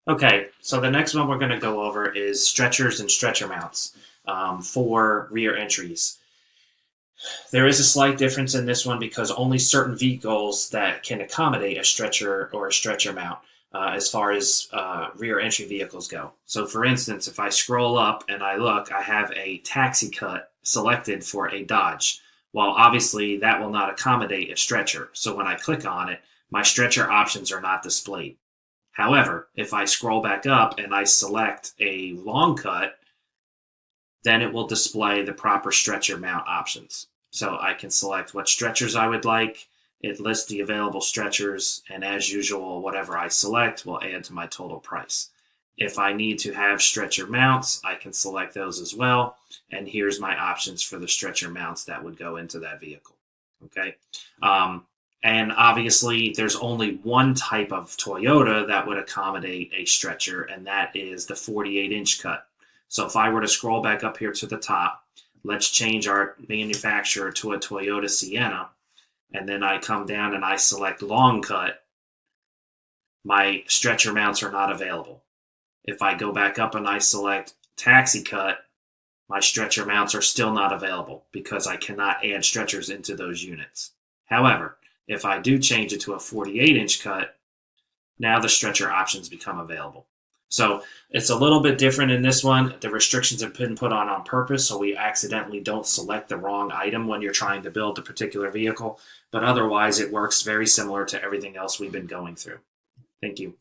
Okay, so the next one we're going to go over is stretchers and stretcher mounts for rear entries. There is a slight difference in this one because only certain vehicles that can accommodate a stretcher or a stretcher mount as far as rear entry vehicles go. So, for instance, if I scroll up and I look, I have a taxi cut selected for a Dodge. Well, obviously, that will not accommodate a stretcher. So, when I click on it, my stretcher options are not displayed. However, if I scroll back up and I select a long cut, then it will display the proper stretcher mount options. So I can select what stretchers I would like. It lists the available stretchers, and as usual, whatever I select will add to my total price. If I need to have stretcher mounts, I can select those as well. And here's my options for the stretcher mounts that would go into that vehicle. Okay. And obviously, there's only one type of Toyota that would accommodate a stretcher, and that is the 48-inch cut. So if I were to scroll back up here to the top, let's change our manufacturer to a Toyota Sienna, and then I come down and I select long cut, my stretcher mounts are not available. If I go back up and I select taxi cut, my stretcher mounts are still not available because I cannot add stretchers into those units. However, if I do change it to a 48-inch cut, now the stretcher options become available. So it's a little bit different in this one. The restrictions have been put on purpose so we accidentally don't select the wrong item when you're trying to build a particular vehicle. But otherwise, it works very similar to everything else we've been going through. Thank you.